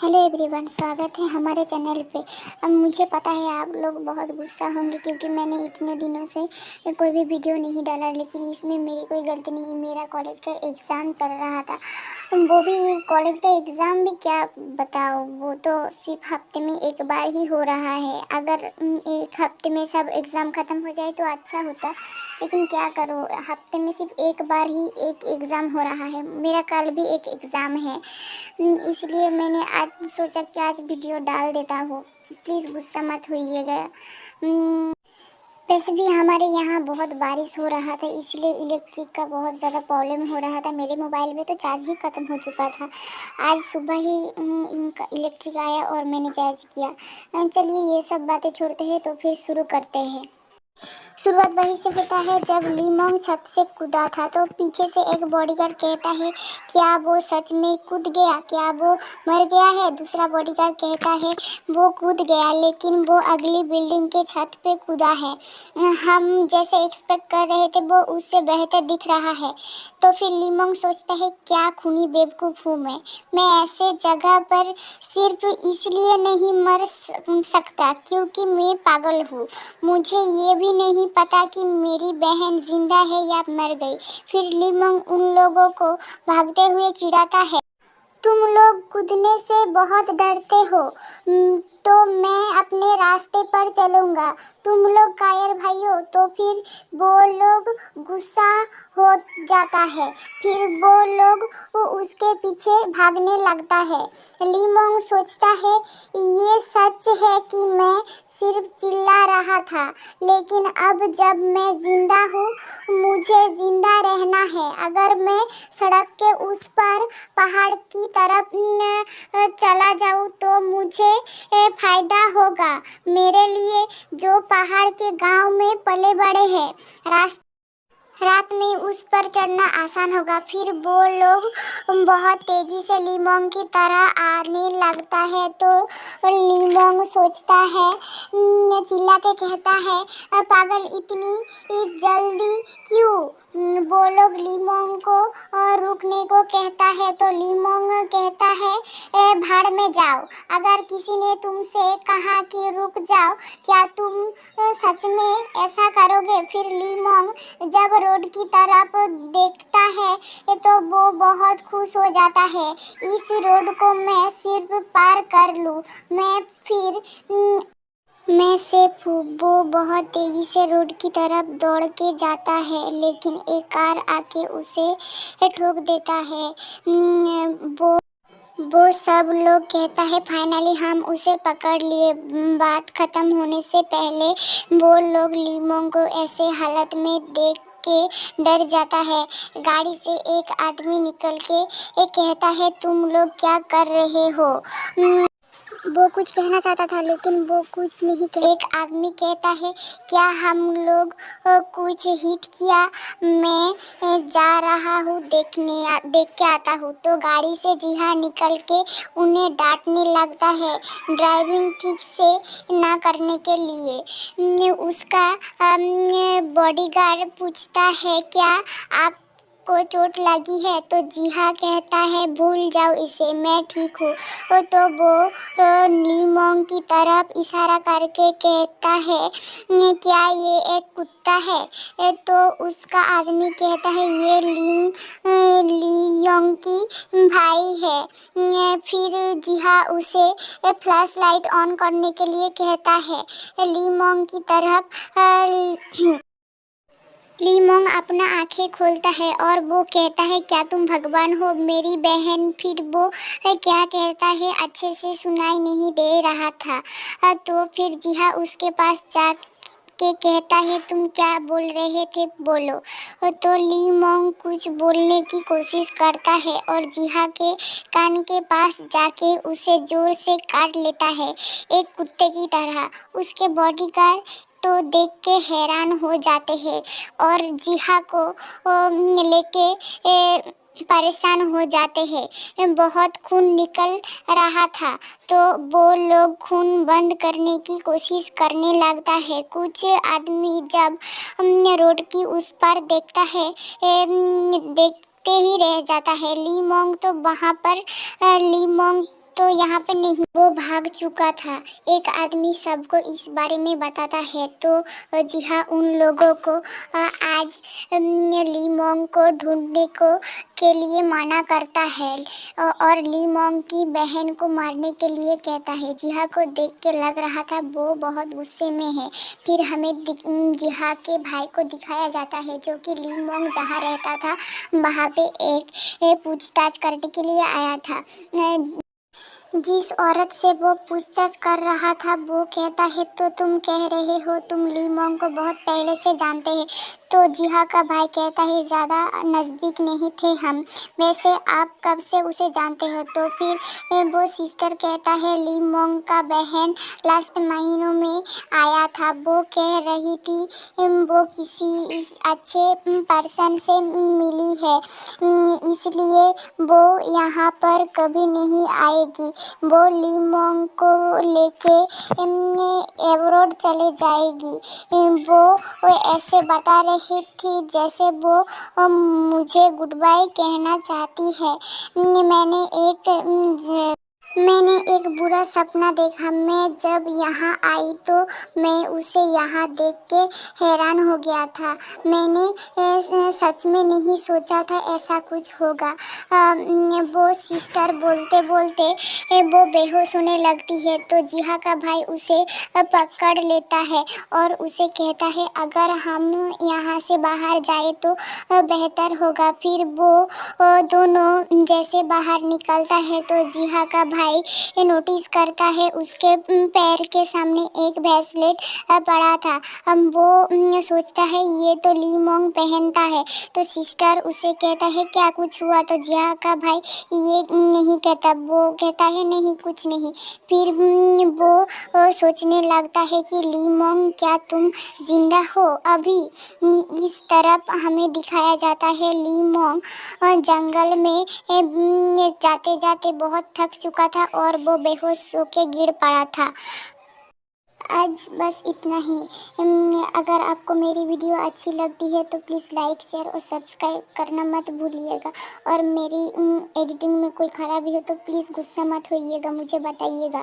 Hello everyone, स्वागत है हमारे चैनल पे। अब मुझे पता है आप लोग बहुत गुस्सा होंगे क्योंकि मैंने इतने दिनों से कोई भी वीडियो नहीं डाला, लेकिन इसमें मेरी कोई गलती नहीं। मेरा कॉलेज का एग्ज़ाम चल रहा था, वो भी कॉलेज का एग्ज़ाम भी क्या बताओ, वो तो सिर्फ हफ्ते में एक बार ही हो रहा है। अगर एक हफ्ते में सब एग्ज़ाम ख़त्म हो जाए तो अच्छा होता, लेकिन क्या करो, हफ्ते में सिर्फ एक बार ही एक एग्ज़ाम हो रहा है। मेरा कल भी एक एग्ज़ाम है, इसलिए मैंने आज सोचा कि आज वीडियो डाल देता हूँ। प्लीज़ गुस्सा मत होइएगा। वैसे भी हमारे यहाँ बहुत बारिश हो रहा था, इसलिए इलेक्ट्रिक का बहुत ज़्यादा प्रॉब्लम हो रहा था। मेरे मोबाइल में तो चार्ज ही ख़त्म हो चुका था। आज सुबह ही इनका इलेक्ट्रिक आया और मैंने चार्ज किया। चलिए ये सब बातें छोड़ते हैं तो फिर शुरू करते हैं। शुरुआत वहीं से होता है जब लीमोंग छत से कूदा था तो पीछे से एक बॉडीगार्ड कहता है, क्या वो सच में कूद गया, क्या वो मर गया है। दूसरा बॉडीगार्ड कहता है, वो कूद गया लेकिन वो अगली बिल्डिंग के छत पे कूदा है। हम जैसे एक्सपेक्ट कर रहे थे वो उससे बेहतर दिख रहा है। तो फिर लीमोंग सोचता है, क्या खूनी बेवकूफ़ हूँ मैं ऐसे जगह पर सिर्फ इसलिए नहीं मर सकता क्योंकि मैं पागल हूँ। मुझे ये भी नहीं पता कि मेरी बहन जिंदा है या मर गई। फिर लीमोंग उन लोगों को भागते हुए चिढ़ाता है, तुम लोग कूदने से बहुत डरते हो, तो मैं अपने रास्ते पर चलूँगा। तुम लोग कायर भाई हो। तो फिर वो लोग गुस्सा हो जाता है, फिर वो लोग उसके पीछे भागने लगता है। लीमोंग सोचता है, ये सच है कि मैं सिर्फ चिल्ला रहा था, लेकिन अब जब मैं जिंदा हूँ मुझे जिंदा रहना है। अगर मैं सड़क के उस पर पहाड़ की तरफ चला जाऊँ तो मुझे फायदा होगा मेरे लिए, जो पहाड़ के गांव में पले बड़े हैं। रात में उस पर चढ़ना आसान होगा। फिर वो लोग बहुत तेजी से लीमोंग की तरह आने लगता है तो लीमोंग सोचता है, चिल्ला के कहता है, पागल इतनी जल्दी क्यों। वो लोग लीमोंग को रुकने को कहता है तो लीमोंग कहता है, भाड़ में जाओ। अगर किसी ने तुमसे कहा कि रुक जाओ, क्या तुम सच में ऐसा करोगे। फिर लीमोंग जब रोड की तरफ देखता है तो वो बहुत खुश हो जाता है। इस रोड को मैं सिर्फ पार कर लूँ, मैं सेफ हूँ। वो बहुत तेजी से रोड की तरफ दौड़ के जाता है, लेकिन एक कार आके उसे ठोक देता है। वो सब लोग कहता है, फाइनली हम उसे पकड़ लिए। बात खत्म होने से पहले वो लोग लीमोंग को ऐसे हालत में देख के डर जाता है। गाड़ी से एक आदमी निकल के कहता है, तुम लोग क्या कर रहे हो। वो कुछ कहना चाहता था लेकिन वो कुछ नहीं एक आदमी कहता है, क्या हम लोग कुछ हिट किया, मैं जा रहा हूँ देख के आता हूँ। तो गाड़ी से जिहा निकल के उन्हें डांटने लगता है ड्राइविंग ठीक से ना करने के लिए। उसका बॉडीगार्ड पूछता है, क्या आप को चोट लगी है। तो जिहा कहता है, भूल जाओ इसे, मैं ठीक हूँ। तो वो लीमोंग की तरफ इशारा करके कहता है, क्या ये एक कुत्ता है। तो उसका आदमी कहता है, ये लियोंग की भाई है। फिर जिहा उसे फ्लैश लाइट ऑन करने के लिए कहता है। लीमोंग की तरफ लीमोंग अपना आंखें खोलता है और वो कहता है, क्या तुम भगवान हो मेरी बहन। फिर वो क्या कहता है अच्छे से सुनाई नहीं दे रहा था। तो फिर जिहा उसके पास जा के कहता है, तुम क्या बोल रहे थे, बोलो। तो लीमोंग कुछ बोलने की कोशिश करता है और जिहा के कान के पास जाके उसे जोर से काट लेता है, एक कुत्ते की तरह। उसके बॉडीगार्ड तो देख के हैरान हो जाते हैं और जिहा को लेके परेशान हो जाते हैं। बहुत खून निकल रहा था तो वो लोग खून बंद करने की कोशिश करने लगता है। कुछ आदमी जब रोड की उस पर देखता है देखते ही रह जाता है। ली मोंग तो वहाँ पर ली मोंग तो यहाँ पर नहीं, वो भाग चुका था। एक आदमी सबको इस बारे में बताता है तो जी हाँ, उन लोगों को आज ली मोंग को ढूंढने को के लिए मना करता है और ली मोंग की बहन को मारने के लिए कहता है। जिहा को देख के लग रहा था वो बहुत गुस्से में है। फिर हमें जिहा के भाई को दिखाया जाता है जो कि ली मोंग जहाँ रहता था वहाँ पे एक पूछताछ करने के लिए आया था। जिस औरत से वो पूछताछ कर रहा था वो कहता है तो तुम कह रहे हो तुम ली मोंग को बहुत पहले से जानते हैं। तो जिहा का भाई कहता है ज़्यादा नज़दीक नहीं थे हम, वैसे आप कब से उसे जानते हो। तो फिर वो सिस्टर कहता है ली मोंग का बहन लास्ट महीनों में आया था। वो कह रही थी वो किसी अच्छे पर्सन से मिली है, इसलिए वो यहाँ पर कभी नहीं आएगी। वो ली मोंग को लेके एवरोड चले जाएगी। वो ऐसे बता रही थी जैसे वो मुझे गुड बाय कहना चाहती है। मैंने एक बुरा सपना देखा। मैं जब यहाँ आई तो मैं उसे यहाँ देख के हैरान हो गया था। मैंने सच में नहीं सोचा था ऐसा कुछ होगा। वो सिस्टर बोलते बोलते वो बेहोश होने लगती है तो जिहा का भाई उसे पकड़ लेता है और उसे कहता है अगर हम यहाँ से बाहर जाए तो बेहतर होगा। फिर वो दोनों जैसे बाहर निकलता है तो जिहा का भाई नोटिस करता है उसके पैर के सामने एक ब्रेसलेट पड़ा था। वो सोचता है ये तो ली मोंग पहनता है। तो सिस्टर उसे कहता है क्या कुछ हुआ। तो जिहा का भाई ये नहीं कहता, वो कहता है नहीं कुछ नहीं। फिर वो सोचने लगता है कि ली मोंग क्या तुम जिंदा हो अभी। इस तरफ हमें दिखाया जाता है ली मोंग जंगल में जाते जाते बहुत थक चुका था और वो बेहोश होके गिर पड़ा था। आज बस इतना ही। अगर आपको मेरी वीडियो अच्छी लगती है तो प्लीज़ लाइक शेयर और सब्सक्राइब करना मत भूलिएगा। और मेरी एडिटिंग में कोई ख़राबी हो तो प्लीज़ गुस्सा मत होइएगा, मुझे बताइएगा।